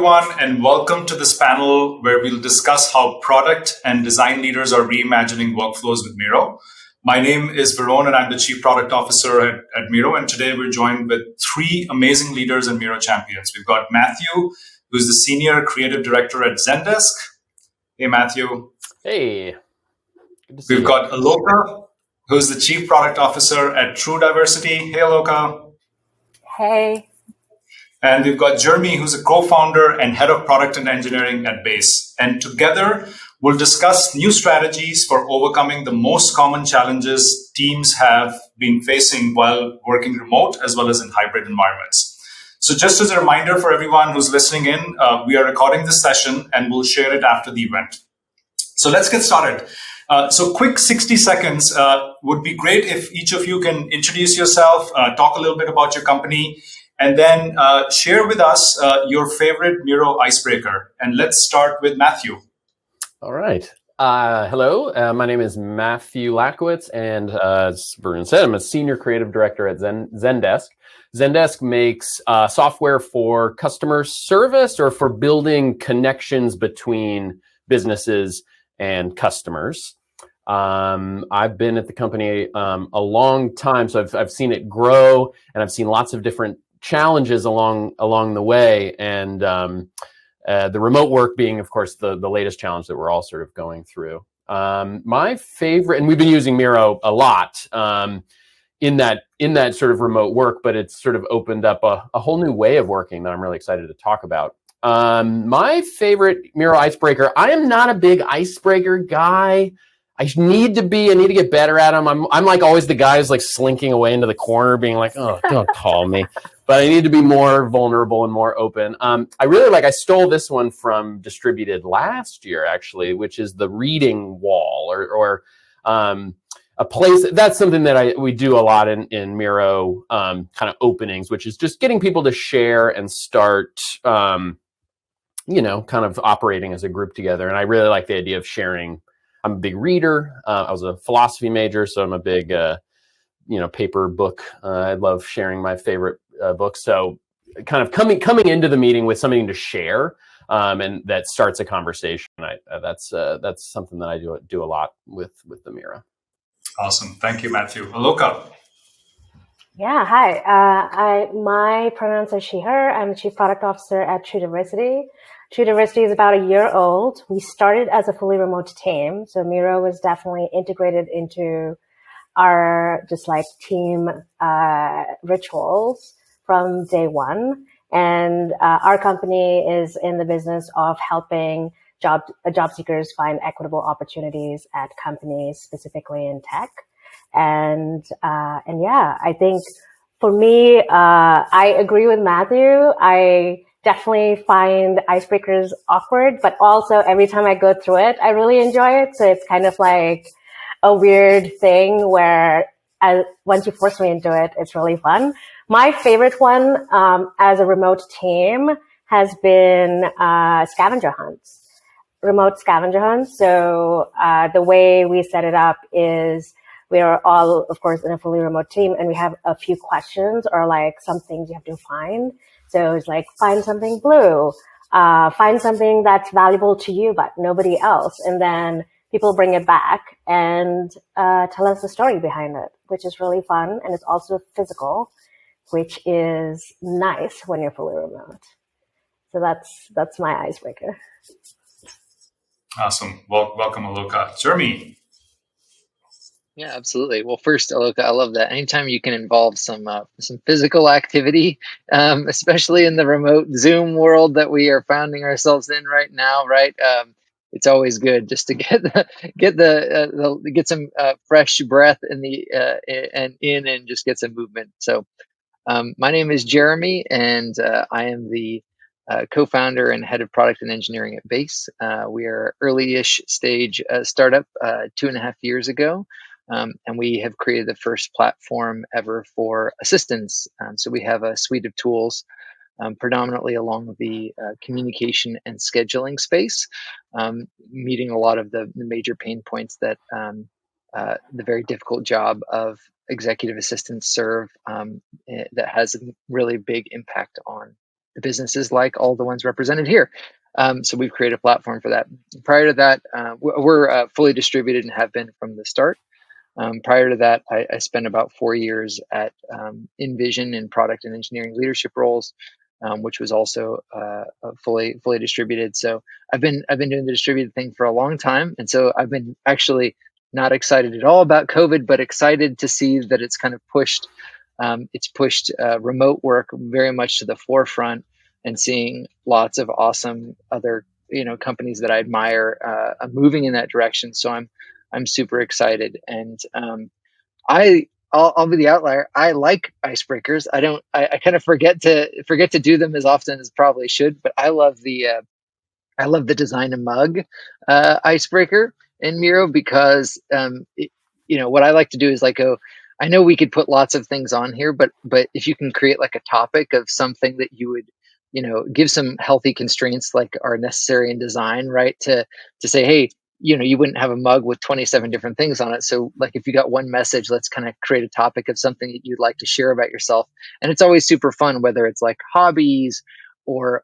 everyone, and welcome to this panel where we'll discuss how product and design leaders are reimagining workflows with Miro. My name is Varun, and I'm the Chief Product Officer at Miro. And today we're joined with three amazing leaders and Miro champions. We've got Matthew, who's the Senior Creative Director at Zendesk. Hey, Matthew. Hey. We've got Aloka, who's the Chief Product Officer at True Diversity. Hey, Aloka. Hey. And we've got Jeremy, who's a co-founder and head of product and engineering at Base. And together, we'll discuss new strategies for overcoming the most common challenges teams have been facing while working remote as well as in hybrid environments. So just as a reminder for everyone who's listening in, we are recording this session and we'll share it after the event. So let's get started. So quick 60 seconds would be great if each of you can introduce yourself, talk a little bit about your company, and then share with us your favorite Miro icebreaker. And let's start with Matthew. All right. Hello, my name is Matthew Latkiewicz, and as Varun said, I'm a Senior Creative Director at Zendesk. Zendesk makes software for customer service or for building connections between businesses and customers. I've been at the company a long time, so I've seen it grow, and I've seen lots of different challenges along the way, and the remote work being, of course, the latest challenge that we're all sort of going through. My favorite, and we've been using Miro a lot in that sort of remote work, but it's sort of opened up a whole new way of working that I'm really excited to talk about. My favorite Miro icebreaker, I am not a big icebreaker guy. I need to get better at them. I'm like always the guy who's like slinking away into the corner being like, oh, don't call me. But I need to be more vulnerable and more open. I stole this one from Distributed last year, actually, which is the reading wall or a place. That's something that we do a lot in Miro kind of openings, which is just getting people to share and start, kind of operating as a group together. And I really like the idea of sharing. I'm a big reader. I was a philosophy major, so I'm a big, paper book. I love sharing my favorite books. So kind of coming into the meeting with something to share, and that starts a conversation. That's something that I do a lot with the Miro. Awesome. Thank you, Matthew. Aloka. Yeah, hi. My pronouns are she, her. I'm the Chief Product Officer at True Diversity. True Diversity is about a year old. We started as a fully remote team. So Miro was definitely integrated into our just like team rituals from day one. And our company is in the business of helping job seekers find equitable opportunities at companies, specifically in tech. And yeah, I think for me, I agree with Matthew. I definitely find icebreakers awkward, but also every time I go through it, I really enjoy it. So it's kind of like a weird thing where once you force me into it, it's really fun. My favorite one as a remote team has been scavenger hunts, remote scavenger hunts. So the way we set it up is we are all, of course, in a fully remote team, and we have a few questions or like some things you have to find. So it's like, find something blue, find something that's valuable to you, but nobody else. And then people bring it back and tell us the story behind it, which is really fun. And it's also physical, which is nice when you're fully remote. So that's my icebreaker. Awesome. Welcome, Aloka. Jeremy. Yeah, absolutely. Well, first, Aloka, I love that. Anytime you can involve some physical activity, especially in the remote Zoom world that we are finding ourselves in right now, right? It's always good just to get some fresh breath and just get some movement. So, my name is Jeremy, and I am the co-founder and head of product and engineering at Base. We are early-ish stage startup 2.5 years ago. And we have created the first platform ever for assistants. So we have a suite of tools, predominantly along the communication and scheduling space, meeting a lot of the major pain points that the very difficult job of executive assistants serve, that has a really big impact on businesses like all the ones represented here. So we've created a platform for that. Prior to that, we're fully distributed and have been from the start. Prior to that, I spent about 4 years at InVision in product and engineering leadership roles, which was also fully distributed. So I've been doing the distributed thing for a long time, and so I've been actually not excited at all about COVID, but excited to see that it's kind of pushed remote work very much to the forefront, and seeing lots of awesome other companies that I admire moving in that direction. So I'm super excited, and I'll be the outlier. I like icebreakers. I kind of forget to do them as often as probably should, but I love the design a mug icebreaker in Miro, because what I like to do is like go. I know we could put lots of things on here, but if you can create like a topic of something that you would give some healthy constraints like are necessary in design, right? To say, hey, you wouldn't have a mug with 27 different things on it. So like if you got one message, let's kind of create a topic of something that you'd like to share about yourself. And it's always super fun, whether it's like hobbies or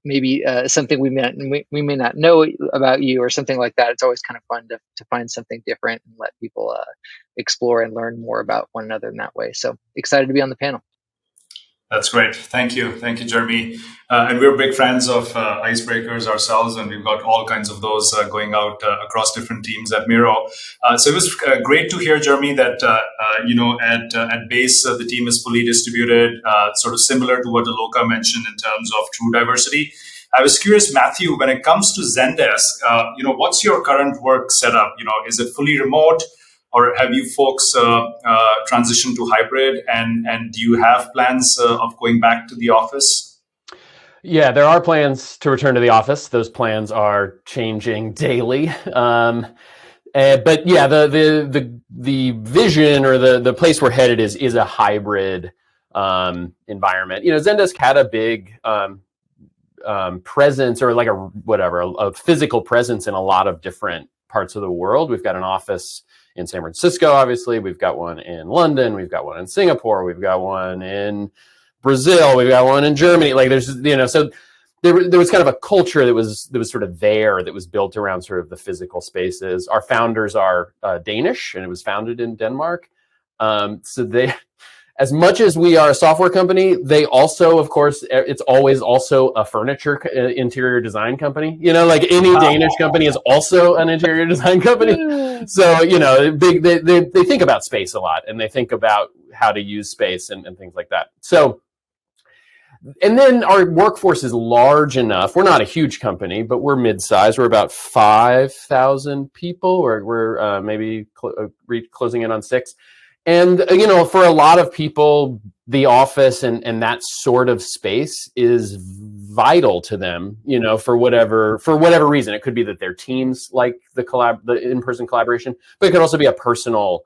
maybe something we may not know about you or something like that. It's always kind of fun to find something different and let people explore and learn more about one another in that way. So excited to be on the panel. That's great. Thank you, Jeremy. And we're big fans of icebreakers ourselves, and we've got all kinds of those going out across different teams at Miro. So it was great to hear, Jeremy, that at Base the team is fully distributed, sort of similar to what Aloka mentioned in terms of true diversity. I was curious, Matthew, when it comes to Zendesk, what's your current work setup? Is it fully remote? Or have you folks transitioned to hybrid? And do you have plans of going back to the office? Yeah, there are plans to return to the office. Those plans are changing daily. But yeah, the vision or the place we're headed is a hybrid environment. Zendesk had a big presence, or like a physical presence in a lot of different parts of the world. We've got an office in San Francisco, obviously. We've got one in London. We've got one in Singapore. We've got one in Brazil. We've got one in Germany. Like there's, so there was kind of a culture that was sort of there, that was built around sort of the physical spaces. Our founders are Danish, and it was founded in Denmark. So they, as much as we are a software company, they also, of course, it's always also a furniture interior design company. Like any Danish company is also an interior design company. So, they think about space a lot, and they think about how to use space and things like that. So, and then our workforce is large enough. We're not a huge company, but we're mid-sized. We're about 5,000 people, or we're maybe closing in on 6. And, for a lot of people, the office and that sort of space is vital to them, for whatever reason. It could be that their teams like the in-person collaboration, but it could also be a personal,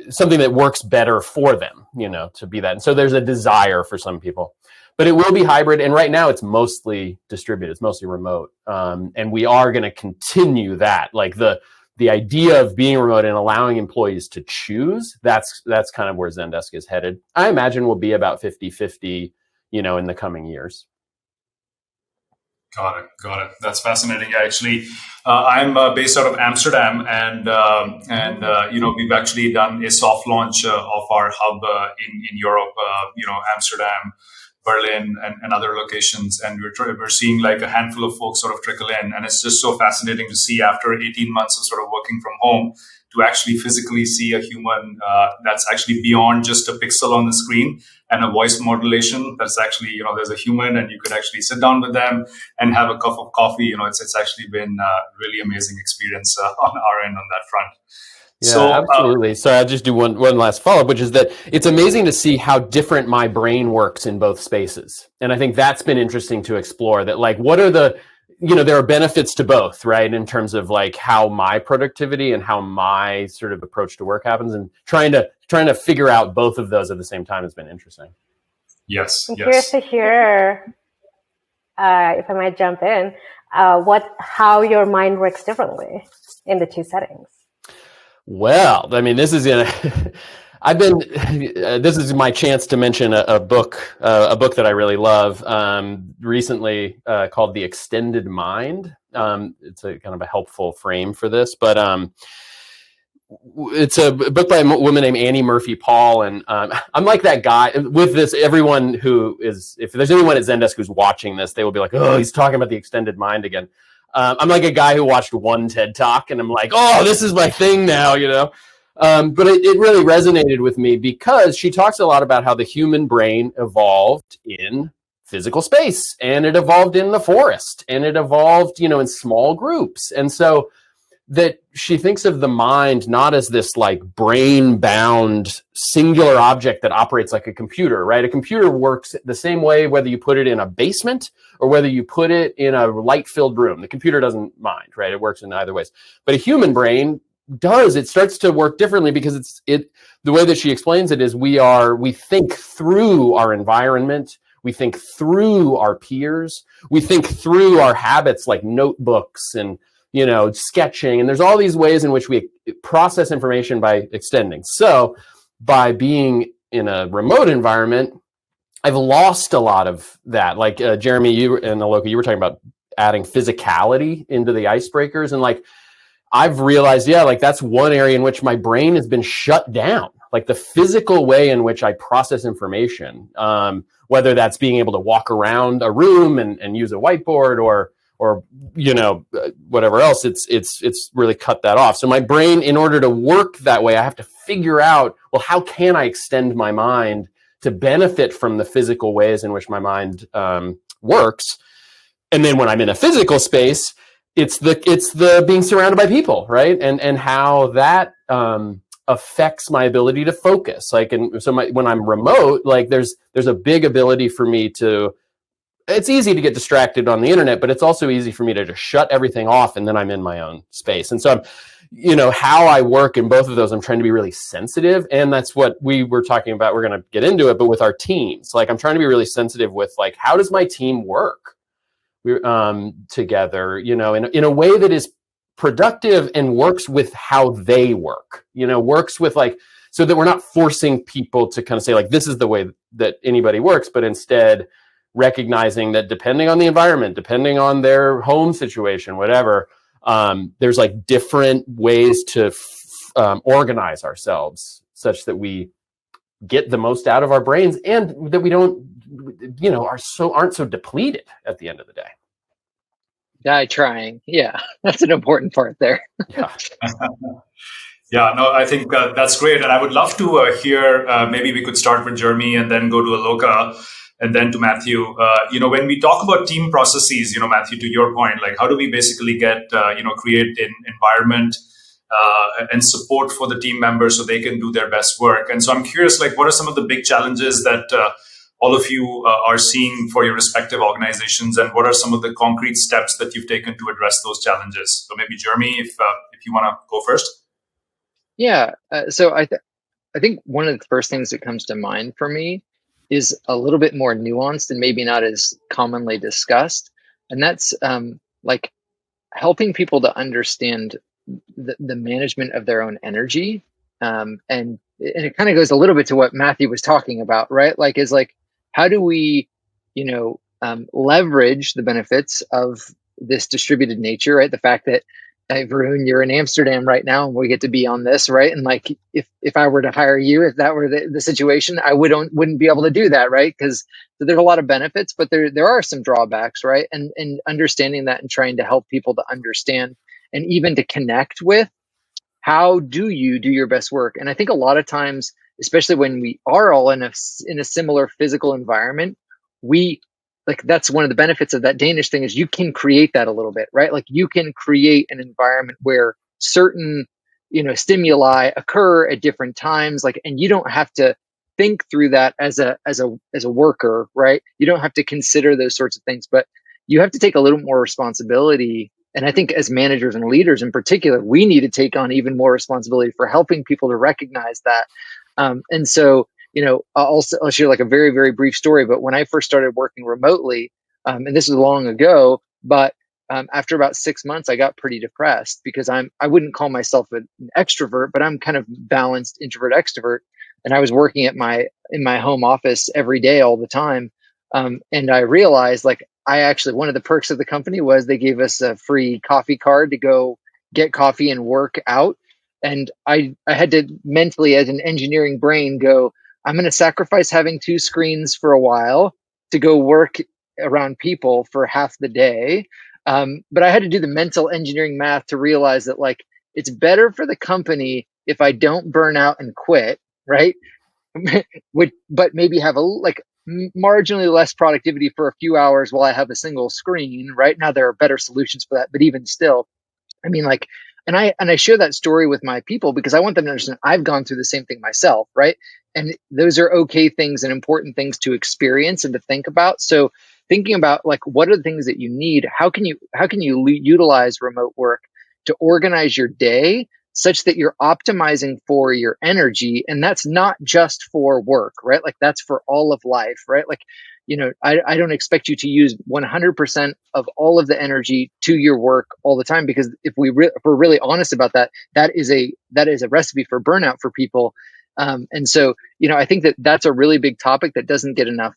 something that works better for them, to be that. And so there's a desire for some people. But it will be hybrid, and right now it's mostly distributed. It's mostly remote. And we are going to continue that. Like the idea of being remote and allowing employees to choose, that's kind of where Zendesk is headed. I imagine we'll be about 50-50, in the coming years. Got it. That's fascinating. Actually, I'm based out of Amsterdam, and we've actually done a soft launch of our hub in Europe. Amsterdam, Berlin, and other locations, and we're seeing like a handful of folks sort of trickle in, and it's just so fascinating to see after 18 months of sort of working from home to actually physically see a human that's actually beyond just a pixel on the screen and a voice modulation. That's actually, there's a human, and you could actually sit down with them and have a cup of coffee. It's actually been a really amazing experience on our end on that front. Yeah, so, absolutely. So I'll just do one last follow-up, which is that it's amazing to see how different my brain works in both spaces. And I think that's been interesting to explore, that like, what are there are benefits to both, right? In terms of like how my productivity and how my sort of approach to work happens, and trying to figure out both of those at the same time has been interesting. Yes. I'm curious to hear, if I might jump in, how your mind works differently in the two settings. Well, I mean, this is I've been. This is my chance to mention a book that I really love. Recently, called "The Extended Mind." It's a kind of a helpful frame for this, but it's a book by a woman named Annie Murphy Paul, and I'm like that guy with this. Everyone who is, if there's anyone at Zendesk who's watching this, they will be like, "Oh, he's talking about the extended mind again." I'm like a guy who watched one TED Talk, and I'm like, "Oh, this is my thing now," you know. But it really resonated with me because she talks a lot about how the human brain evolved in physical space, and it evolved in the forest, and it evolved, you know, in small groups, and so that she thinks of the mind not as this like brain bound singular object that operates like a computer, right? A computer works the same way whether you put it in a basement or whether you put it in a light filled room. The computer doesn't mind, right? It works in either ways. But a human brain does. It starts to work differently because the way that she explains it is we think through our environment. We think through our peers. We think through our habits like notebooks and, you know, sketching, and there's all these ways in which we process information by extending. So by being in a remote environment, I've lost a lot of that. Like Jeremy, you and Aloka, you were talking about adding physicality into the icebreakers. And like, I've realized, yeah, like that's one area in which my brain has been shut down. Like the physical way in which I process information, whether that's being able to walk around a room and use a whiteboard or you know, whatever else, it's really cut that off. So my brain, in order to work that way, I have to figure out, well, how can I extend my mind to benefit from the physical ways in which my mind works? And then when I'm in a physical space, it's the being surrounded by people, right? And how that affects my ability to focus. Like, and so when I'm remote, like there's a big ability for me to. It's easy to get distracted on the internet, but it's also easy for me to just shut everything off, and then I'm in my own space. And so I'm, you know, how I work in both of those, I'm trying to be really sensitive. And that's what we were talking about. We're going to get into it, but with our teams, like I'm trying to be really sensitive with like, how does my team work together, you know, in a way that is productive and works with how they work, you know, works with like, so that we're not forcing people to kind of say like, this is the way that anybody works, but instead recognizing that depending on the environment, depending on their home situation, whatever, there's like different ways to organize ourselves such that we get the most out of our brains and that we don't, you know, aren't so depleted at the end of the day. Die trying. Yeah, that's an important part there. Yeah. Yeah, no, I think that's great. And I would love to hear, maybe we could start with Jeremy and then go to Aloka and then to Matthew. You know, when we talk about team processes, you know, Matthew, to your point, like how do we basically get, you know, create an environment and support for the team members so they can do their best work? And so I'm curious, like, what are some of the big challenges that all of you are seeing for your respective organizations, and what are some of the concrete steps that you've taken to address those challenges? So maybe Jeremy, if you want to go first. Yeah. So I think one of the first things that comes to mind for me is a little bit more nuanced and maybe not as commonly discussed. And that's like helping people to understand the management of their own energy. And it kind of goes a little bit to what Matthew was talking about, right? Like, is like, how do we, you know, leverage the benefits of this distributed nature, right? The fact that, Varun, you're in Amsterdam right now, and we get to be on this, right? And like, if I were to hire you, if that were the situation, I wouldn't be able to do that, right? Because there's a lot of benefits, but there are some drawbacks, right? And understanding that and trying to help people to understand and even to connect with how do you do your best work. And I think a lot of times, especially when we are all in a similar physical environment, like that's one of the benefits of that Danish thing is you can create that a little bit, right? Like you can create an environment where certain, you know, stimuli occur at different times, like, and you don't have to think through that as a worker, right? You don't have to consider those sorts of things, but you have to take a little more responsibility. And I think as managers and leaders in particular, we need to take on even more responsibility for helping people to recognize that. And so, you know, I'll share like a very, very brief story. But when I first started working remotely, and this was long ago, but after about 6 months, I got pretty depressed because I wouldn't call myself an extrovert, but I'm kind of balanced introvert extrovert. and I was working at in my home office every day, all the time. And I realized, like, one of the perks of the company was they gave us a free coffee card to go get coffee and work out. And I had to mentally, as an engineering brain, go, I'm going to sacrifice having 2 screens for a while to go work around people for half the day. But I had to do the mental engineering math to realize that, like, it's better for the company if I don't burn out and quit, right? But maybe have marginally less productivity for a few hours while I have a single screen. Right now, there are better solutions for that, but even still, I mean, like, and I share that story with my people because I want them to understand I've gone through the same thing myself, right? And those are okay things and important things to experience and to think about. So thinking about, like, what are the things that you need? How can you utilize remote work to organize your day such that you're optimizing for your energy? And that's not just for work, right? Like, that's for all of life, right? Like, I don't expect you to use 100% of all of the energy to your work all the time, because if we're really honest about that, that is a recipe for burnout for people. And so, I think that that's a really big topic that doesn't get enough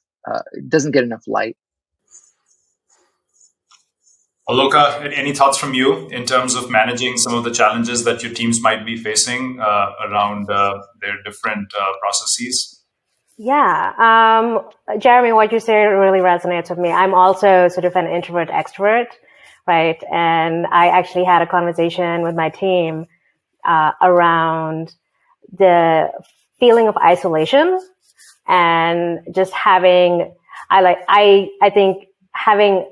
light. Aloka, any thoughts from you in terms of managing some of the challenges that your teams might be facing around their different processes? Yeah. Jeremy, what you say really resonates with me. I'm also sort of an introvert extrovert, right? And I actually had a conversation with my team around the feeling of isolation and just I think having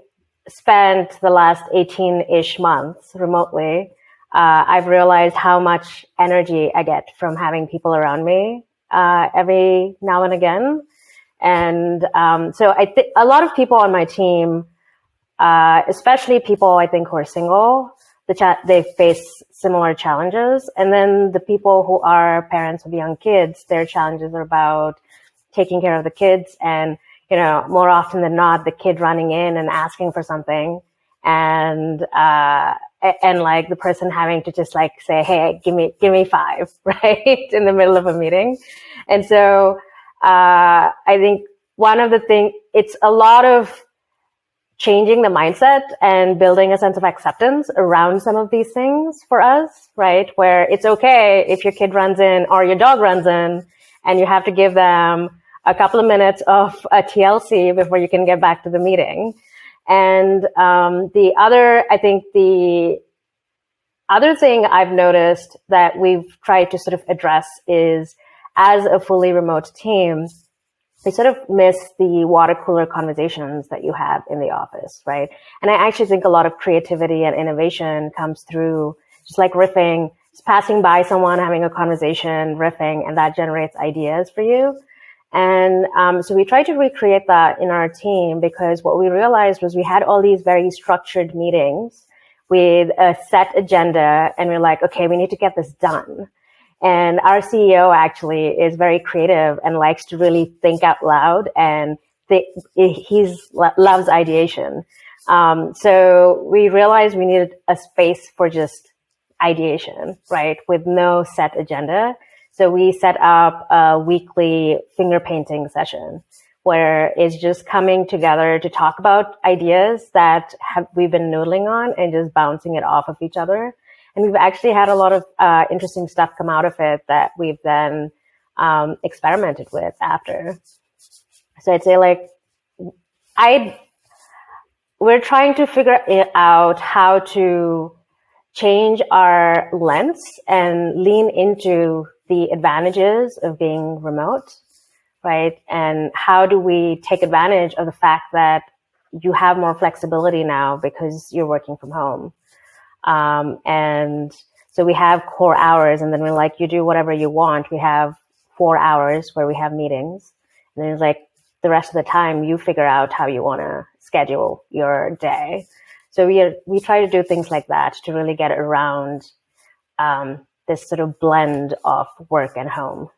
spent the last 18-ish months remotely, I've realized how much energy I get from having people around me every now and again. And so I think a lot of people on my team, especially people I think who are single, they face similar challenges. And then the people who are parents of young kids, their challenges are about taking care of the kids and, more often than not, the kid running in and asking for something and like the person having to just like say, hey, give me 5, right? In the middle of a meeting. And so, I think one of the things, it's a lot of changing the mindset and building a sense of acceptance around some of these things for us, right? Where it's okay if your kid runs in or your dog runs in and you have to give them a couple of minutes of a TLC before you can get back to the meeting. And the other thing I've noticed that we've tried to sort of address is, as a fully remote team, we sort of miss the water cooler conversations that you have in the office, right? And I actually think a lot of creativity and innovation comes through just like riffing, just passing by someone, having a conversation, riffing, and that generates ideas for you. And so we tried to recreate that in our team, because what we realized was we had all these very structured meetings with a set agenda, and we're like, okay, we need to get this done. And our CEO actually is very creative and likes to really think out loud, and loves ideation. So we realized we needed a space for just ideation, right? With no set agenda. So we set up a weekly finger painting session where it's just coming together to talk about ideas that we've been noodling on and just bouncing it off of each other. And we've actually had a lot of interesting stuff come out of it that we've then experimented with after. So I'd say we're trying to figure out how to change our lens and lean into the advantages of being remote, right? And how do we take advantage of the fact that you have more flexibility now because you're working from home? And so we have core hours, and then we're like, you do whatever you want. We have 4 hours where we have meetings, and then it's like the rest of the time you figure out how you want to schedule your day. So we try to do things like that to really get around this sort of blend of work and home.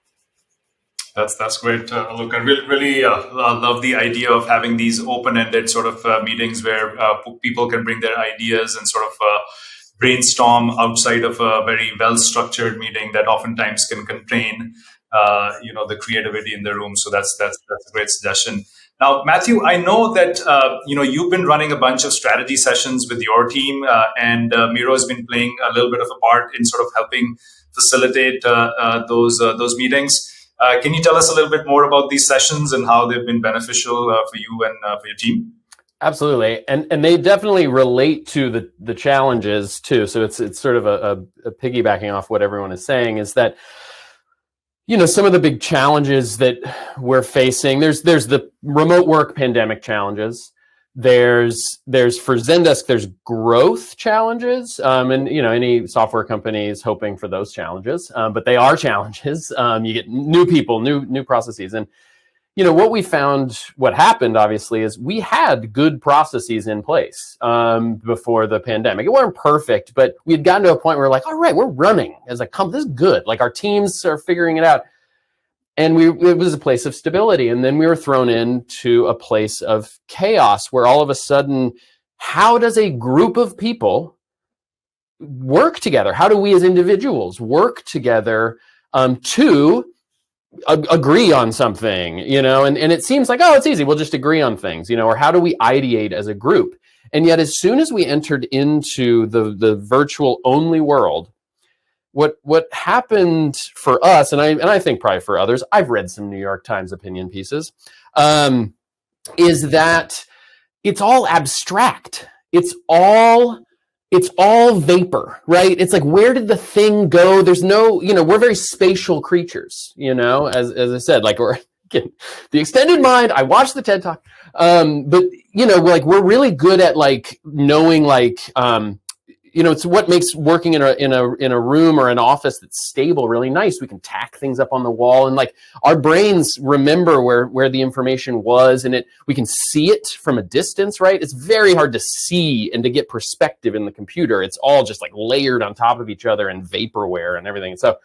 That's great, Look, I really love the idea of having these open-ended sort of meetings where people can bring their ideas and sort of brainstorm outside of a very well-structured meeting that oftentimes can contain. the creativity in the room. So that's a great suggestion. Now, Matthew, I know that you've been running a bunch of strategy sessions with your team, and Miro has been playing a little bit of a part in sort of helping facilitate those meetings. Can you tell us a little bit more about these sessions and how they've been beneficial for you and for your team? Absolutely, and they definitely relate to the challenges too. So it's sort of a piggybacking off what everyone is saying is that some of the big challenges that we're facing. There's the remote work pandemic challenges. There's for Zendesk, there's growth challenges, and any software company is hoping for those challenges, but they are challenges. You get new people, new processes, and what we found, what happened obviously is we had good processes in place before the pandemic. It weren't perfect, but we had gotten to a point where we're like, all right, we're running as a company. This is good. Like our teams are figuring it out. And it was a place of stability. And then we were thrown into a place of chaos where all of a sudden, how does a group of people work together? How do we as individuals work together to agree on something, and it seems like, oh, it's easy. We'll just agree on things, or how do we ideate as a group? And yet, as soon as we entered into the virtual only world, what happened for us, and I think probably for others, I've read some New York Times opinion pieces, is that it's all abstract. It's all vapor, right? It's like, where did the thing go? There's no, we're very spatial creatures, as I said, like, or again, the extended mind, I watched the TED Talk, but we're really good at like knowing, like, it's what makes working in a room or an office that's stable really nice. We can tack things up on the wall, and like our brains remember where the information was, and we can see it from a distance, right? It's very hard to see and to get perspective in the computer. It's all just like layered on top of each other and vaporware and everything. So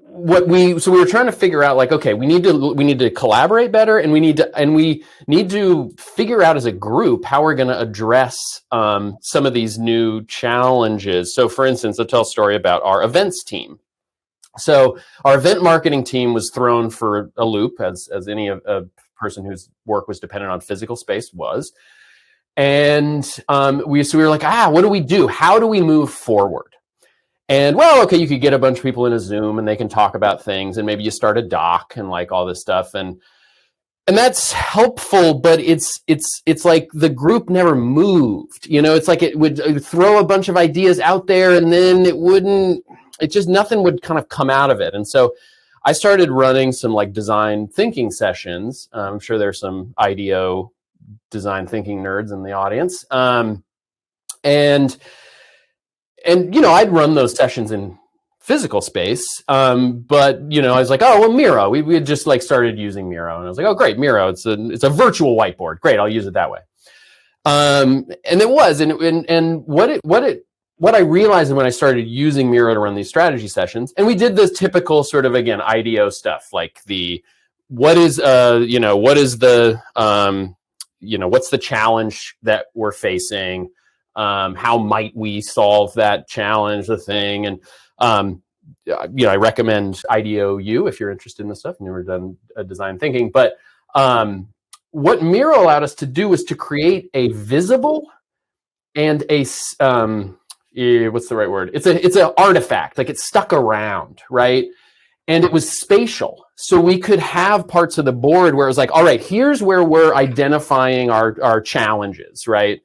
we were trying to figure out, like, okay, we need to collaborate better, and we need to figure out as a group how we're going to address some of these new challenges. So, for instance, I'll tell a story about our events team. So, our event marketing team was thrown for a loop, as any a person whose work was dependent on physical space was, and we were like, what do we do? How do we move forward? And well, okay, you could get a bunch of people in a Zoom and they can talk about things, and maybe you start a doc and like all this stuff, and that's helpful, but it's like the group never moved. It's like it would throw a bunch of ideas out there, and then nothing would kind of come out of it. And so I started running some like design thinking sessions. I'm sure there's some IDEO design thinking nerds in the audience, and I'd run those sessions in physical space, but I was like, oh well, Miro. We had just like started using Miro, and I was like, oh great, Miro. It's a virtual whiteboard. Great, I'll use it that way. And it was, and what I realized when I started using Miro to run these strategy sessions, and we did this typical sort of, again, IDEO stuff, like what's the challenge that we're facing. How might we solve that challenge, the thing? And, I recommend IDEO U if you're interested in this stuff, never done design thinking. But what Miro allowed us to do was to create a visible and what's the right word? It's an artifact, like it's stuck around, right? And it was spatial. So we could have parts of the board where it was like, all right, here's where we're identifying our challenges, right?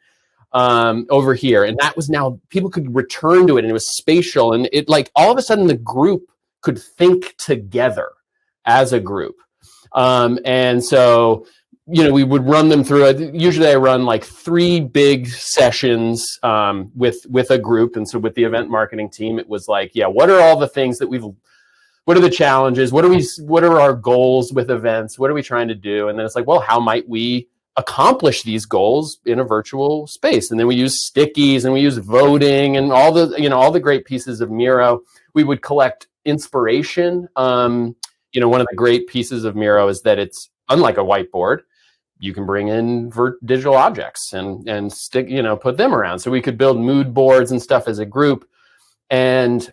Over here. And that was, now people could return to it, and it was spatial, and it, like, all of a sudden the group could think together as a group. And so, we would run them through it. Usually I run like 3 big sessions with a group. And so with the event marketing team, it was like, what are all the things that what are the challenges? What are our goals with events? What are we trying to do? And then it's like, well, how might we accomplish these goals in a virtual space? And then we use stickies, and we use voting, and all the great pieces of Miro. We would collect inspiration. One of the great pieces of Miro is that it's unlike a whiteboard. You can bring in digital objects and stick, put them around. So we could build mood boards and stuff as a group. And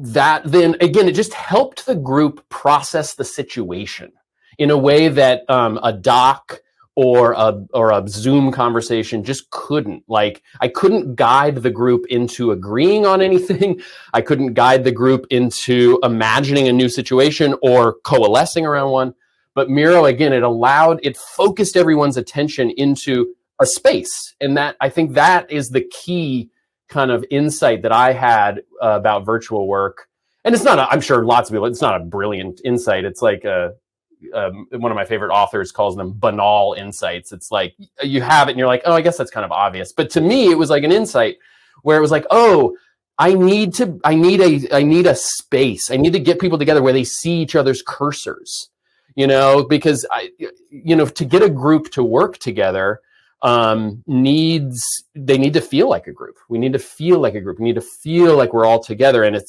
that then again, it just helped the group process the situation in a way that a doc or a Zoom conversation just couldn't. Like, I couldn't guide the group into agreeing on anything. I couldn't guide the group into imagining a new situation or coalescing around one. But Miro, again, it focused everyone's attention into a space. And that, I think that is the key kind of insight that I had about virtual work. And it's not, I'm sure lots of people, it's not a brilliant insight. It's like one of my favorite authors calls them banal insights. It's like you have it and you're like, oh, I guess that's kind of obvious. But to me, it was like an insight where it was like, oh, I need a space. I need to get people together where they see each other's cursors, because to get a group to work together, they need to feel like a group. We need to feel like a group. We need to feel like we're all together. And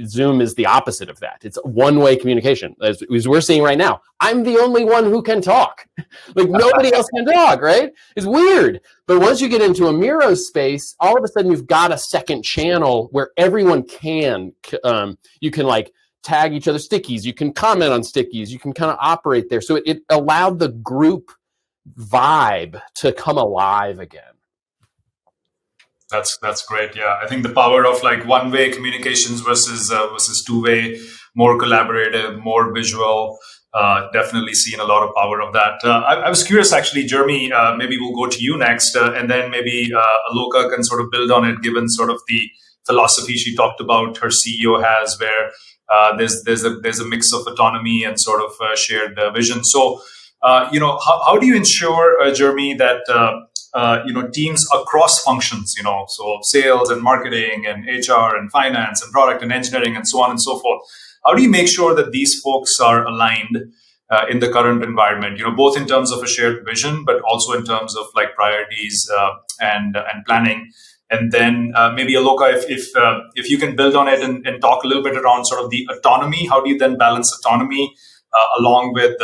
Zoom is the opposite of that. It's one-way communication, as we're seeing right now. I'm the only one who can talk. Like, nobody else can talk, right? It's weird. But once you get into a Miro space, all of a sudden you've got a second channel where everyone can, you can like tag each other stickies. You can comment on stickies. You can kind of operate there. So it allowed the group vibe to come alive again. That's great. Yeah, I think the power of like one-way communications versus two-way, more collaborative, more visual. Definitely seen a lot of power of that. I was curious, actually, Jeremy. Maybe we'll go to you next, and then maybe Aloka can sort of build on it, given sort of the philosophy she talked about her CEO has, where there's a mix of autonomy and sort of shared vision. So. How do you ensure, Jeremy, that teams across functions, so sales and marketing and HR and finance and product and engineering and so on and so forth, how do you make sure that these folks are aligned in the current environment, both in terms of a shared vision, but also in terms of like priorities and planning? And then maybe Aloka, if you can build on it and talk a little bit around sort of the autonomy, how do you then balance autonomy along with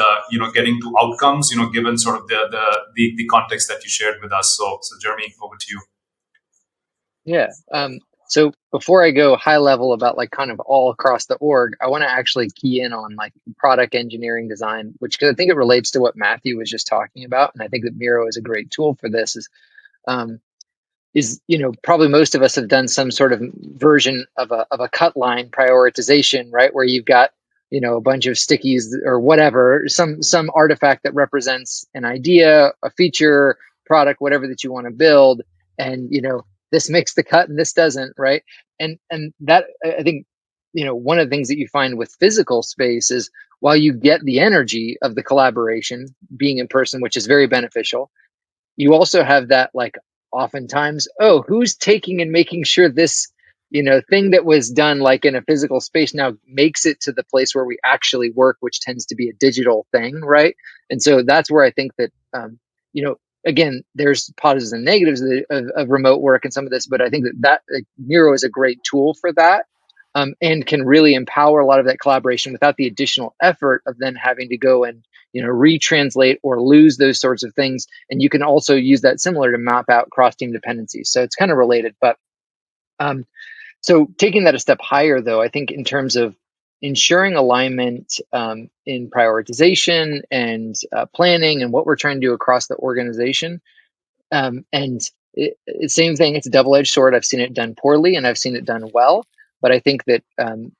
getting to outcomes, given sort of the context that you shared with us. So Jeremy, over to you. Yeah. So before I go high level about like kind of all across the org, I want to actually key in on like product engineering design, because I think it relates to what Matthew was just talking about, and I think that Miro is a great tool for this. Is probably most of us have done some sort of version of a cut line prioritization, right, where you've got a bunch of stickies or whatever, some artifact that represents an idea, a feature, product, whatever that you want to build. And, this makes the cut and this doesn't, right? And that, I think, one of the things that you find with physical space is while you get the energy of the collaboration being in person, which is very beneficial, you also have that like oftentimes, who's taking and making sure this thing that was done like in a physical space now makes it to the place where we actually work, which tends to be a digital thing, right? And so that's where I think that, again, there's positives and negatives of remote work and some of this, but I think that Miro is a great tool for that, and can really empower a lot of that collaboration without the additional effort of then having to go and retranslate or lose those sorts of things. And you can also use that similar to map out cross-team dependencies. So it's kind of related, but so taking that a step higher, though, I think in terms of ensuring alignment in prioritization and planning and what we're trying to do across the organization, same thing, it's a double-edged sword. I've seen it done poorly and I've seen it done well. But I think that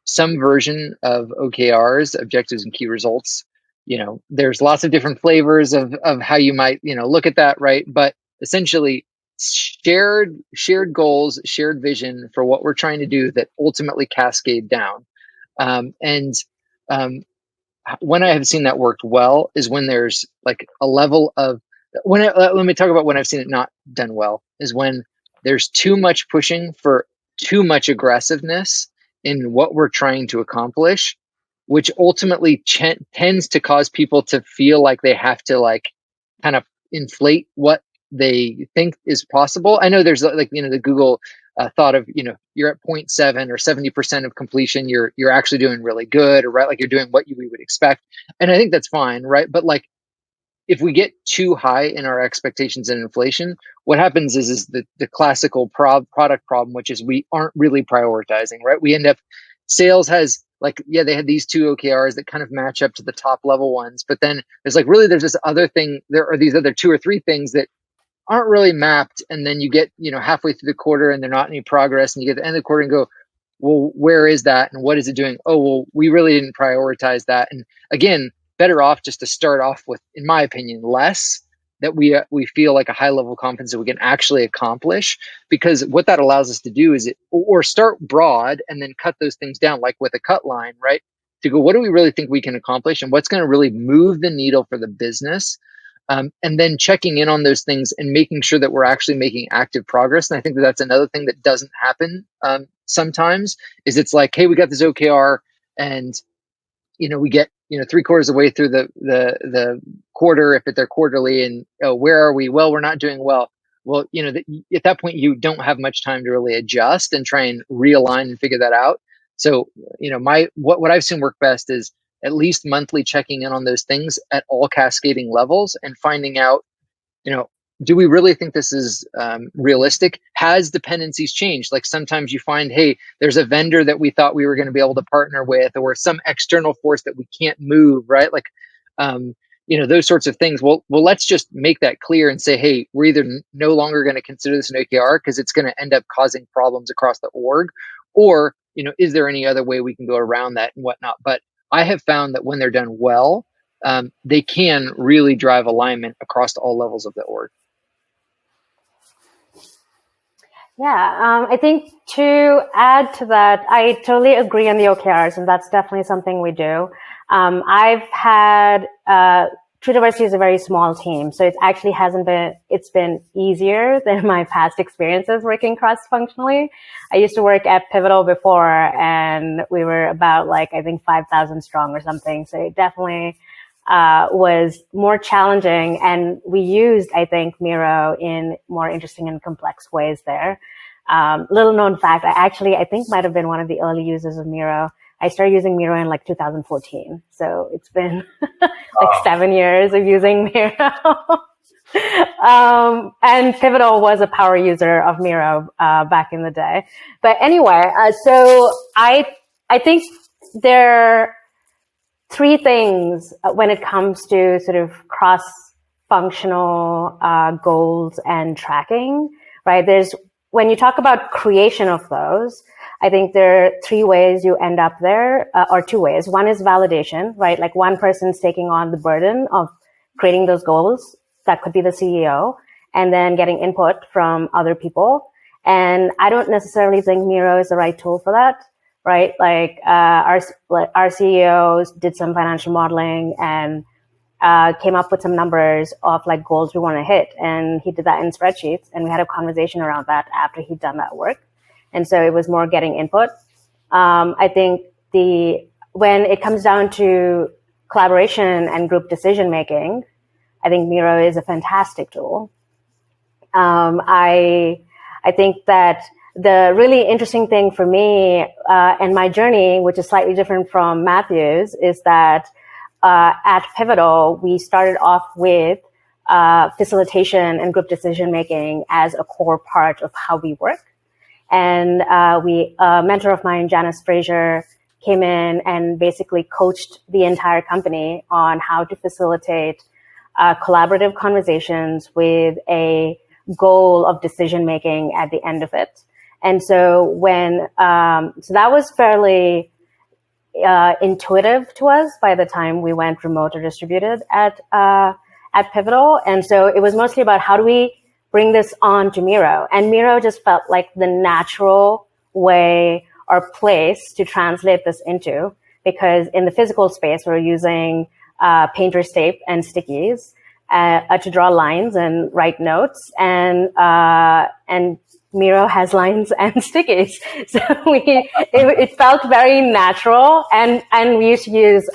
some version of OKRs, objectives and key results, there's lots of different flavors of how you might, look at that, right? But essentially, shared goals, shared vision for what we're trying to do that ultimately cascade down. When I have seen that worked well is when there's like a level of let me talk about when I've seen it not done well, is when there's too much pushing for too much aggressiveness in what we're trying to accomplish, which ultimately tends to cause people to feel like they have to like kind of inflate what they think is possible. I know there's like, the Google thought of, you're at 0.7 or 70% of completion, you're actually doing really good, or right, like you're doing what we would expect. And I think that's fine, right? But like, if we get too high in our expectations and inflation, what happens is the classical product problem, which is we aren't really prioritizing, right? We end up Sales has like, yeah, they had these 2 OKRs that kind of match up to the top level ones, but then there's like, really, there's this other thing. There are these other 2 or 3 things that aren't really mapped. And then you get, halfway through the quarter and they're not any progress, and you get to the end of the quarter and go, well, where is that? And what is it doing? Oh, well, we really didn't prioritize that. And again, better off just to start off with, in my opinion, less that we feel like a high level of confidence that we can actually accomplish, because what that allows us to do is or start broad and then cut those things down, like with a cut line, right? To go, what do we really think we can accomplish, and what's going to really move the needle for the business? And then checking in on those things and making sure that we're actually making active progress. And I think that that's another thing that doesn't happen sometimes, is it's like, hey, we got this OKR, and we get 3/4 of the way through the quarter, if they're quarterly, and where are we? Well, we're not doing well. Well, at that point, you don't have much time to really adjust and try and realign and figure that out. So, what I've seen work best is at least monthly checking in on those things at all cascading levels and finding out, do we really think this is realistic? Has dependencies changed? Like sometimes you find, hey, there's a vendor that we thought we were going to be able to partner with, or some external force that we can't move, right? Like, those sorts of things. Well, let's just make that clear and say, hey, we're either no longer going to consider this an OKR because it's going to end up causing problems across the org, or, is there any other way we can go around that and whatnot? But I have found that when they're done well, they can really drive alignment across all levels of the org. Yeah, I think to add to that, I totally agree on the OKRs, and that's definitely something we do. I've had, True Diversity is a very small team, so it actually it's been easier than my past experiences working cross-functionally. I used to work at Pivotal before, and we were about I think 5,000 strong or something. So it definitely was more challenging, and we used, I think, Miro in more interesting and complex ways there. Little known fact, I think might have been one of the early users of Miro. I started using Miro in 2014. So it's been 7 years of using Miro. And Pivotal was a power user of Miro back in the day. But anyway, so I think there are 3 things when it comes to sort of cross-functional goals and tracking, right? When you talk about creation of those, I think there are 3 ways you end up there, or 2 ways. One is validation, right? Like one person's taking on the burden of creating those goals. That could be the CEO, and then getting input from other people. And I don't necessarily think Miro is the right tool for that, right? Like our CEO did some financial modeling and came up with some numbers of goals we want to hit, and he did that in spreadsheets, and we had a conversation around that after he'd done that work. And so it was more getting input. I think when it comes down to collaboration and group decision making, I think Miro is a fantastic tool. I think that the really interesting thing for me and my journey, which is slightly different from Matthew's, is that at Pivotal, we started off with facilitation and group decision making as a core part of how we work. And a mentor of mine, Janice Frazier, came in and basically coached the entire company on how to facilitate collaborative conversations with a goal of decision making at the end of it. And so so that was fairly intuitive to us by the time we went remote or distributed at Pivotal. And so it was mostly about how do we bring this on to Miro. And Miro just felt like the natural way or place to translate this into, because in the physical space, we're using painter's tape and stickies to draw lines and write notes. And Miro has lines and stickies. So it felt very natural. And we used to use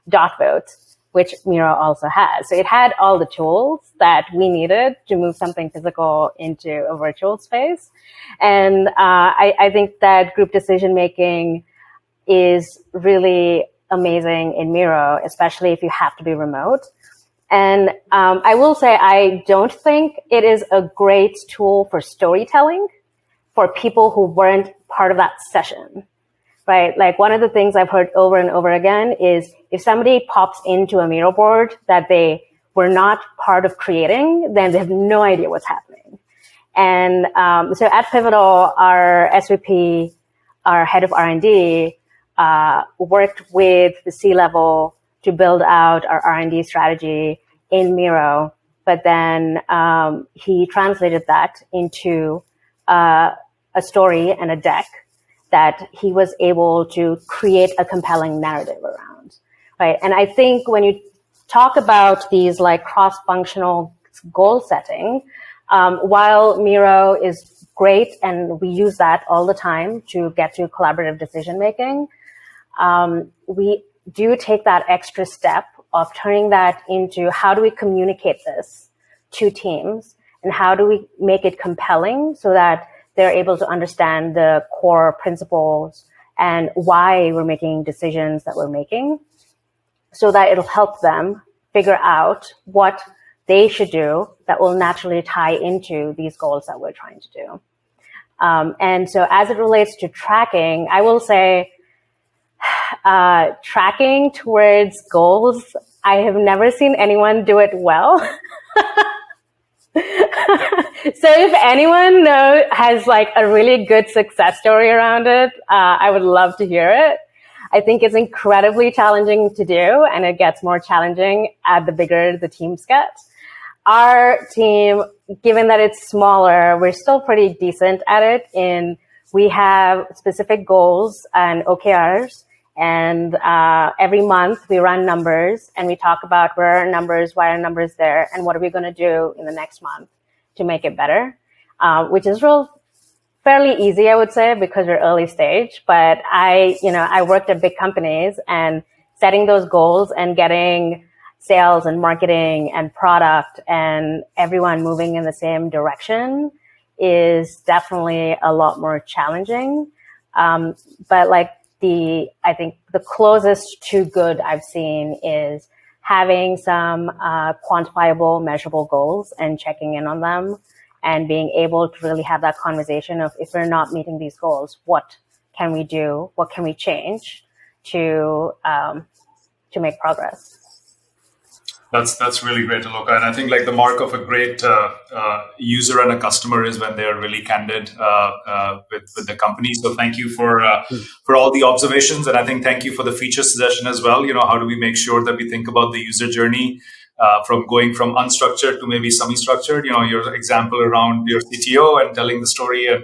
dot vote, which Miro also has. So it had all the tools that we needed to move something physical into a virtual space. And I think that group decision making is really amazing in Miro, especially if you have to be remote. And I will say, I don't think it is a great tool for storytelling for people who weren't part of that session, right? Like one of the things I've heard over and over again is if somebody pops into a Miro board that they were not part of creating, then they have no idea what's happening. And so at Pivotal, our SVP, our head of R&D, worked with the C-level to build out our R&D strategy in Miro. But then he translated that into a story and a deck that he was able to create a compelling narrative around, right? And I think when you talk about these like cross-functional goal setting, while Miro is great and we use that all the time to get to collaborative decision making, we do take that extra step of turning that into how do we communicate this to teams and how do we make it compelling so that they're able to understand the core principles and why we're making decisions that we're making, so that it'll help them figure out what they should do that will naturally tie into these goals that we're trying to do. And so as it relates to tracking, I will say tracking towards goals, I have never seen anyone do it well. So if anyone has like a really good success story around it, I would love to hear it. I think it's incredibly challenging to do, and it gets more challenging the bigger the teams get. Our team, given that it's smaller, we're still pretty decent at it. We have specific goals and OKRs, and every month we run numbers and we talk about where are our numbers, why are our numbers there, and what are we going to do in the next month to make it better, which is fairly easy, I would say, because we're early stage. But I worked at big companies, and setting those goals and getting sales and marketing and product and everyone moving in the same direction is definitely a lot more challenging. But like I think the closest to good I've seen is having some quantifiable, measurable goals and checking in on them and being able to really have that conversation of, if we're not meeting these goals, what can we do? What can we change to make progress? That's really great, Aloka. And I think like the mark of a great user and a customer is when they're really candid with the company. So thank you for all the observations. And I think thank you for the feature suggestion as well. How do we make sure that we think about the user journey from going from unstructured to maybe semi-structured? Your example around your CTO and telling the story and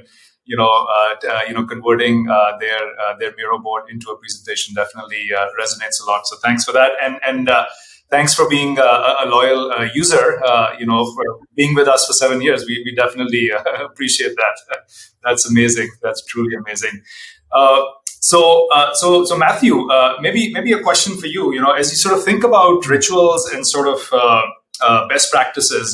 converting their Miro board into a presentation definitely resonates a lot. So thanks for that. And thanks for being a loyal user, for being with us for 7 years. We definitely appreciate that. That's amazing. That's truly amazing. So Matthew, maybe a question for you. As you sort of think about rituals and sort of best practices,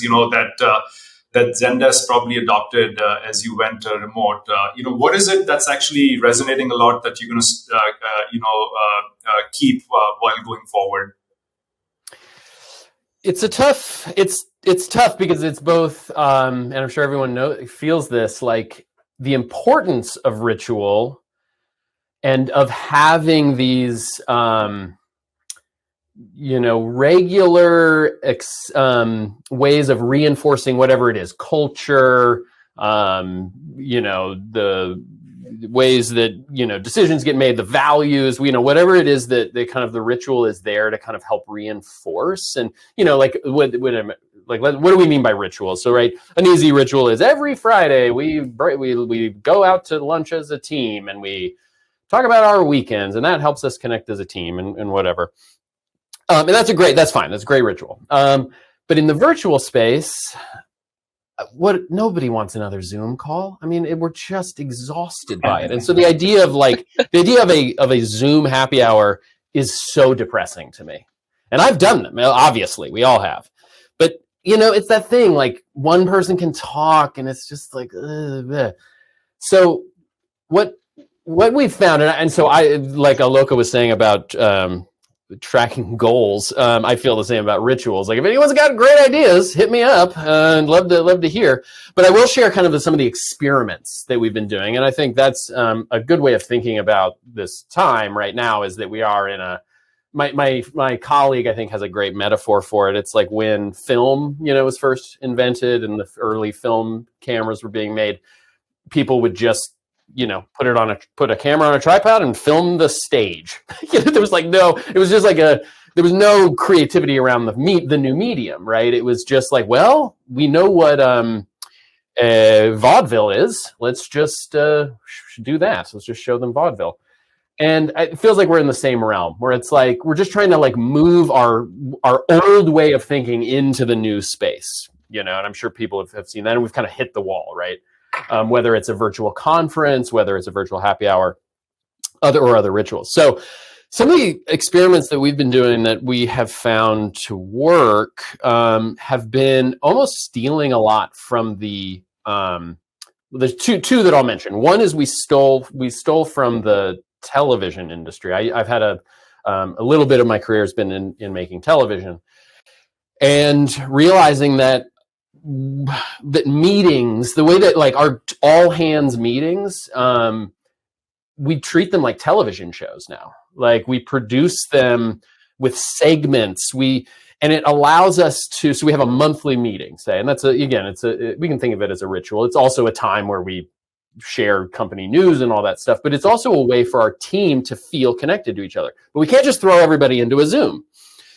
that Zendesk probably adopted as you went remote. What is it that's actually resonating a lot that you're going to keep while going forward? It's tough because it's both, and I'm sure everyone feels this, like the importance of ritual and of having these, regular ways of reinforcing whatever it is, culture, the ways that, decisions get made, the values, whatever it is that the kind of the ritual is there to kind of help reinforce. And, what do we mean by ritual? So, right, an easy ritual is every Friday we go out to lunch as a team and we talk about our weekends, and that helps us connect as a team and whatever. And that's fine. That's a great ritual. But in the virtual space, nobody wants another Zoom call. I mean, we're just exhausted by it. And so the idea of a Zoom happy hour is so depressing to me. And I've done them. Obviously, we all have. But, it's that thing, like one person can talk and it's just like, ugh. So what we've found, and so I, like Aloka was saying about tracking goals. I feel the same about rituals. Like if anyone's got great ideas, hit me up. And love to hear. But I will share kind of some of the experiments that we've been doing, and I think that's a good way of thinking about this time right now. Is that we are in a my colleague, I think, has a great metaphor for it. It's like when film, was first invented and the early film cameras were being made. People would just, put a camera on a tripod and film the stage. There was there was no creativity around the new medium, right? It was just like, well, we know what vaudeville is. Let's just do that. Let's just show them vaudeville. And it feels like we're in the same realm where it's like we're just trying to like move our old way of thinking into the new space, and I'm sure people have seen that, and we've kind of hit the wall, right? Whether it's a virtual conference, whether it's a virtual happy hour, other rituals. So some of the experiments that we've been doing that we have found to work have been almost stealing a lot from the two that I'll mention. One is we stole from the television industry. I've had a little bit of my career has been in making television, and realizing that meetings, the way that like our all hands meetings, we treat them like television shows now. Like we produce them with segments. And it allows us to, so we have a monthly meeting, say, and that's we can think of it as a ritual. It's also a time where we share company news and all that stuff, but it's also a way for our team to feel connected to each other. But we can't just throw everybody into a Zoom.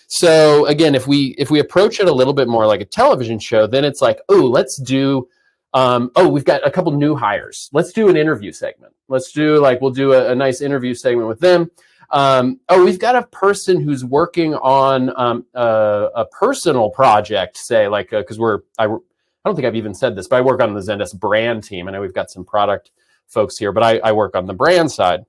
So again, if we approach it a little bit more like a television show, then it's like, let's do, we've got a couple new hires. Let's do an interview segment. We'll do a nice interview segment with them. We've got a person who's working on a personal project, say, like, because I don't think I've even said this, but I work on the Zendesk brand team. I know we've got some product folks here, but I work on the brand side.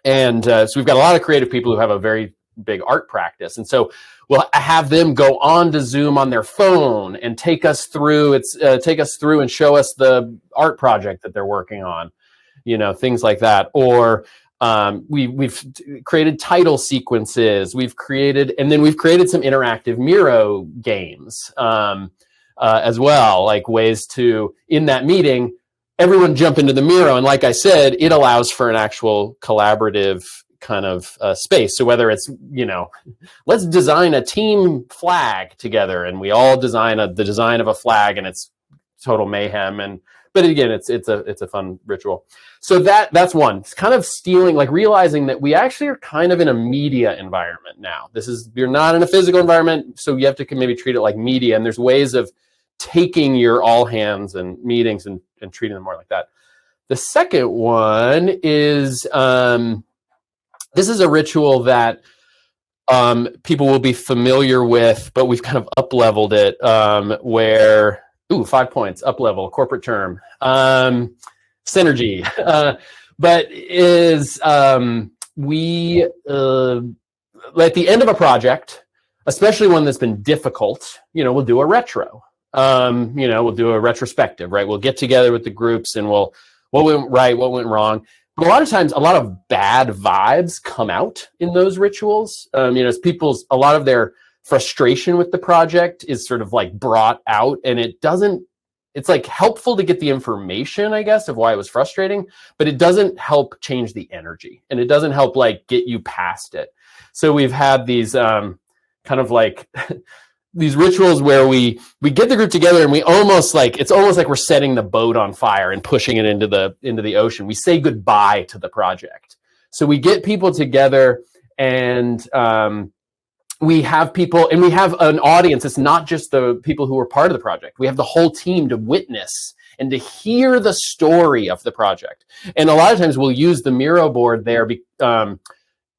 And so we've got a lot of creative people who have a very big art practice. And so we'll have them go on to Zoom on their phone and take us through and show us the art project that they're working on, things like that. Or we've created title sequences. We've created some interactive Miro games. As well, like ways to, in that meeting, everyone jump into the Miro. And like I said, it allows for an actual collaborative kind of space. So whether it's, let's design a team flag together, and we all design the design of a flag, and it's total mayhem. But again, it's a fun ritual. So that's one. It's kind of stealing, like realizing that we actually are kind of in a media environment now. You're not in a physical environment, so you have to maybe treat it like media. And there's ways of taking your all hands and meetings and treating them more like that. The second one is, this is a ritual that people will be familiar with, but we've kind of up-leveled it, 5 points, up-level, corporate term, synergy. But is we, at the end of a project, especially one that's been difficult, we'll do a retro. We'll do a retrospective, right? We'll get together with the groups and what went right, what went wrong. But a lot of times, a lot of bad vibes come out in those rituals. As a lot of their frustration with the project is sort of like brought out, and it's like helpful to get the information, I guess, of why it was frustrating, but it doesn't help change the energy, and it doesn't help like get you past it. So we've had these kind of like these rituals where we get the group together, and it's almost like we're setting the boat on fire and pushing it into the ocean. We say goodbye to the project. So we get people together, and we have people, and we have an audience. It's not just the people who are part of the project. We have the whole team to witness and to hear the story of the project. And a lot of times we'll use the Miro board there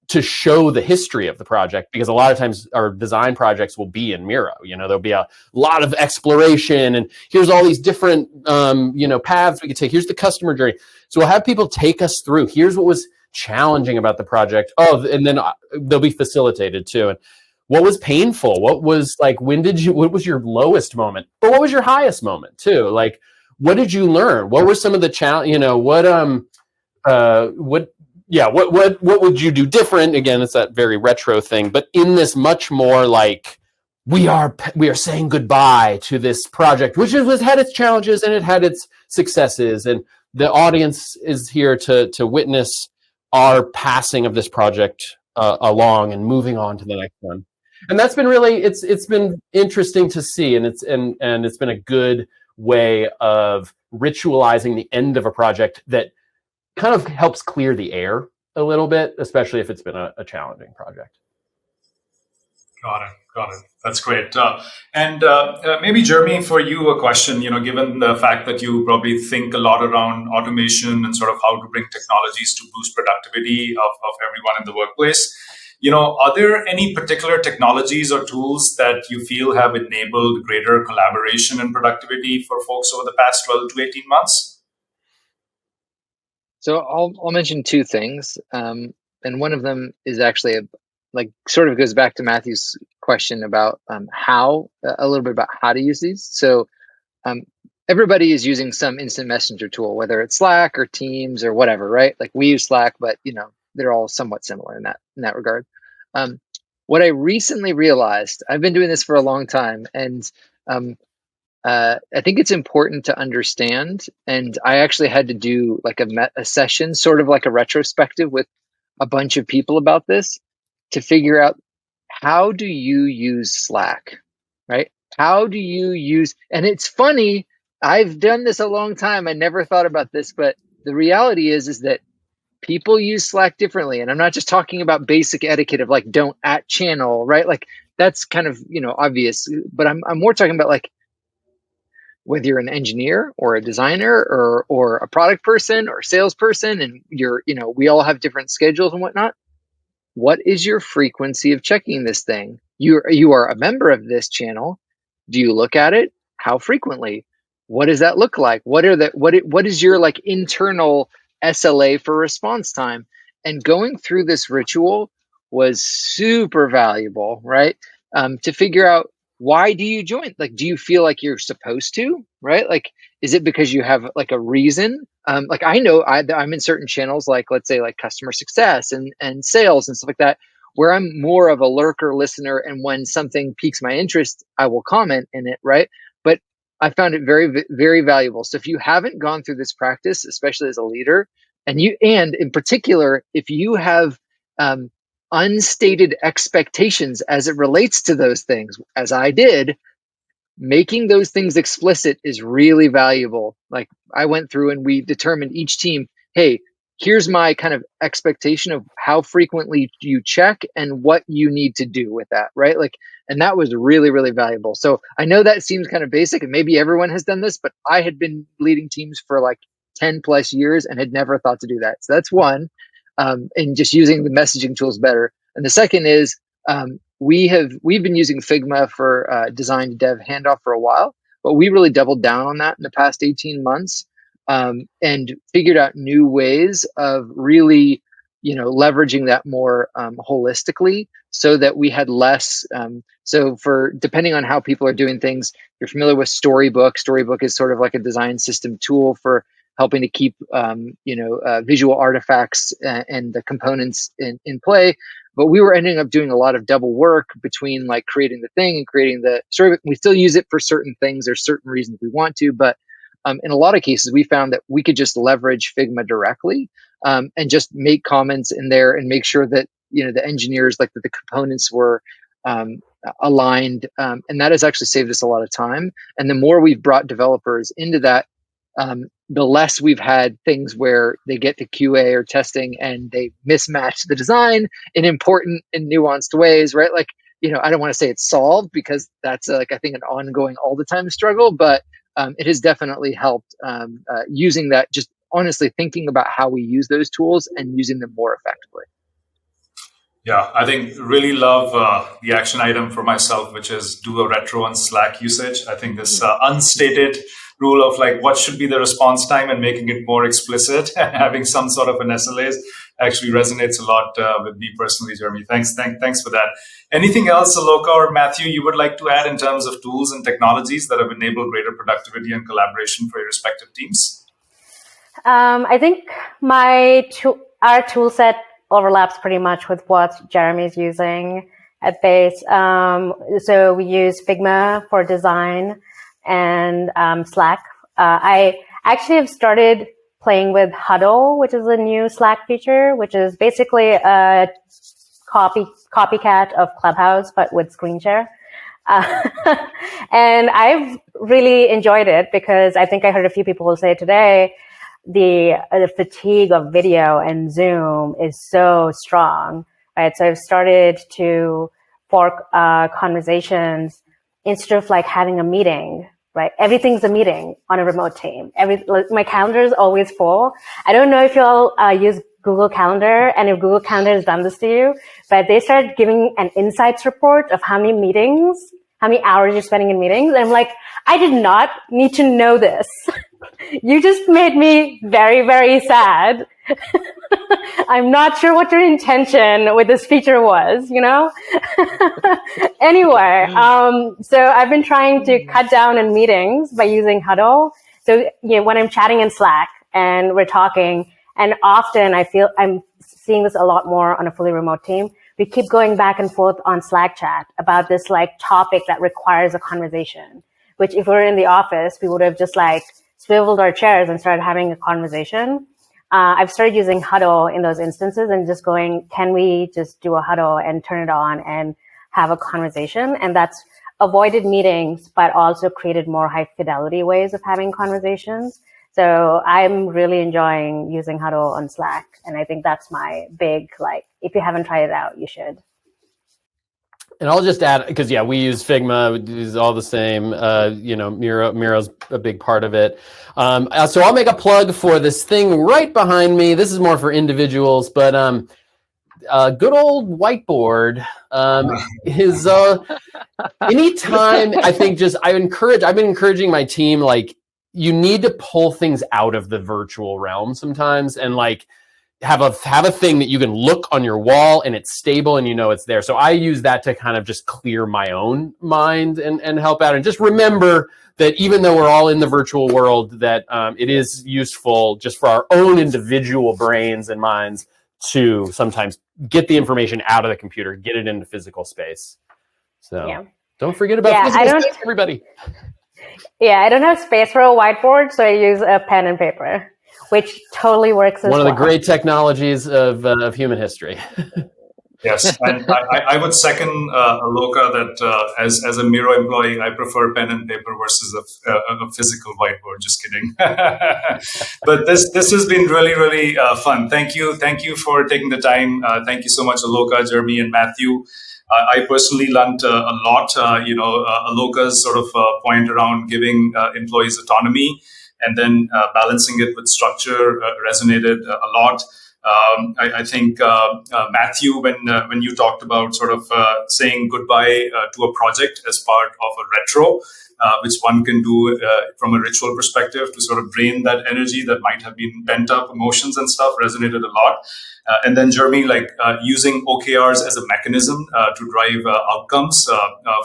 to show the history of the project, because a lot of times our design projects will be in Miro. There'll be a lot of exploration, and here's all these different paths we could take. Here's the customer journey. So we'll have people take us through. Here's what was challenging about the project. And then they'll be facilitated too. And what was painful? What was like, what was your lowest moment? But what was your highest moment too? Like, what did you learn? What were some of the yeah, what would you do different? Again, it's that very retro thing, but in this much more like we are saying goodbye to this project, which has had its challenges and it had its successes, and the audience is here to witness our passing of this project along and moving on to the next one. And that's been really it's been interesting to see, and it's been a good way of ritualizing the end of a project that kind of helps clear the air a little bit, especially if it's been a challenging project. Got it. That's great. And maybe Jeremy, for you, a question, given the fact that you probably think a lot around automation and sort of how to bring technologies to boost productivity of everyone in the workplace, are there any particular technologies or tools that you feel have enabled greater collaboration and productivity for folks over the past 12 to 18 months? So I'll mention two things, and one of them is actually sort of goes back to Matthew's question about a little bit about how to use these. So everybody is using some instant messenger tool, whether it's Slack or Teams or whatever, right? Like we use Slack, but they're all somewhat similar in that regard. What I recently realized, I've been doing this for a long time, and I think it's important to understand, and I actually had to do like a session, sort of like a retrospective with a bunch of people about this to figure out, how do you use Slack, right? How do you use, and it's funny, I've done this a long time. I never thought about this, but the reality is that people use Slack differently. And I'm not just talking about basic etiquette of like, don't @ channel, right? Like that's kind of, obvious, but I'm more talking about like, whether you're an engineer or a designer or a product person or salesperson, and we all have different schedules and whatnot. What is your frequency of checking this thing? You are a member of this channel. Do you look at it? How frequently? What does that look like? What is your like internal SLA for response time? And going through this ritual was super valuable, right? To figure out, why do you join? Like, do you feel like you're supposed to, right? Like, is it because you have like a reason? Like I know I'm in certain channels, like let's say like customer success and sales and stuff like that, where I'm more of a lurker listener. And when something piques my interest, I will comment in it, right? But I found it very, very valuable. So if you haven't gone through this practice, especially as a leader, and in particular, if you have, unstated expectations as it relates to those things, as I did, making those things explicit is really valuable. Like I went through and we determined each team, hey, here's my kind of expectation of how frequently you check and what you need to do with that, right? Like, and that was really, really valuable. So I know that seems kind of basic and maybe everyone has done this, but I had been leading teams for like 10 plus years and had never thought to do that. So that's one. And just using the messaging tools better. And the second is we've been using Figma for design to dev handoff for a while, but we really doubled down on that in the past 18 months and figured out new ways of really, leveraging that more holistically, so that we had less. So for depending on how people are doing things, you're familiar with Storybook. Storybook is sort of like a design system tool for helping to keep, visual artifacts and the components in play. But we were ending up doing a lot of double work between like creating the thing and creating the story. We still use it for certain things. There's certain reasons we want to, but in a lot of cases, we found that we could just leverage Figma directly and just make comments in there and make sure that, the engineers, like that the components were aligned. And that has actually saved us a lot of time. And the more we've brought developers into that, the less we've had things where they get to QA or testing and they mismatch the design in important and nuanced ways, right? Like, I don't want to say it's solved because that's I think an ongoing all the time struggle, but it has definitely helped using that, just honestly thinking about how we use those tools and using them more effectively. Yeah, I think really love the action item for myself, which is do a retro on Slack usage. I think this unstated rule of like what should be the response time and making it more explicit and having some sort of an SLAs actually resonates a lot with me personally, Jeremy. Thanks for that. Anything else, Aloka or Matthew, you would like to add in terms of tools and technologies that have enabled greater productivity and collaboration for your respective teams? I think our tool set overlaps pretty much with what Jeremy's using at Base. So we use Figma for design and Slack. I actually have started playing with Huddle, which is a new Slack feature, which is basically a copycat of Clubhouse, but with screen share. And I've really enjoyed it because I think I heard a few people say today, the fatigue of video and Zoom is so strong, right? So I've started to fork conversations instead of like having a meeting, right? Everything's a meeting on a remote team. My calendar is always full. I don't know if you all use Google Calendar and if Google Calendar has done this to you, but they started giving an insights report of how many hours you're spending in meetings. And I'm like, I did not need to know this. You just made me very, very sad. I'm not sure what your intention with this feature was, you know? Anyway, so I've been trying to cut down on meetings by using Huddle. So when I'm chatting in Slack and we're talking, and often I feel I'm seeing this a lot more on a fully remote team, we keep going back and forth on Slack chat about this like topic that requires a conversation, which if we were in the office, we would have just like swiveled our chairs and started having a conversation. I've started using Huddle in those instances and just going, can we just do a Huddle and turn it on and have a conversation? And that's avoided meetings, but also created more high fidelity ways of having conversations. So I'm really enjoying using Huddle on Slack. And I think that's my big, like, if you haven't tried it out, you should. And I'll just add, because we use Figma, we use all the same, Miro's a big part of it. So I'll make a plug for this thing right behind me. This is more for individuals, but good old whiteboard is anytime I think I've been encouraging my team, like, you need to pull things out of the virtual realm sometimes and like have a thing that you can look on your wall and it's stable and you know it's there. So I use that to kind of just clear my own mind and help out. And just remember that even though we're all in the virtual world, that it is useful just for our own individual brains and minds to sometimes get the information out of the computer, get it into physical space. So don't forget about physical space, everybody. Yeah, I don't have space for a whiteboard, so I use a pen and paper, which totally works as well. One of the great technologies of human history. Yes, and I would second Aloka that as a Miro employee, I prefer pen and paper versus a physical whiteboard. Just kidding. But this has been really, really fun. Thank you for taking the time. Thank you so much, Aloka, Jeremy, and Matthew. I personally learned a lot. Aloka's sort of point around giving employees autonomy and then balancing it with structure resonated a lot. I think Matthew, when you talked about sort of saying goodbye to a project as part of a retro, which one can do from a ritual perspective to sort of drain that energy that might have been pent up emotions and stuff, resonated a lot. And then Jeremy, like using OKRs as a mechanism to drive outcomes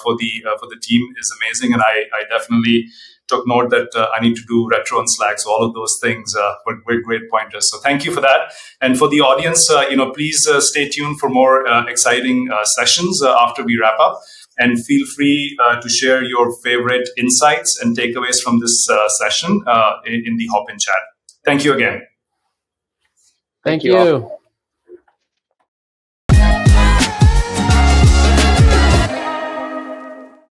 for the team is amazing, and I definitely took note that I need to do retro and Slack. So all of those things were great pointers. So thank you for that. And for the audience, please stay tuned for more exciting sessions after we wrap up. And feel free to share your favorite insights and takeaways from this session in the Hop-In chat. Thank you again. Thank you.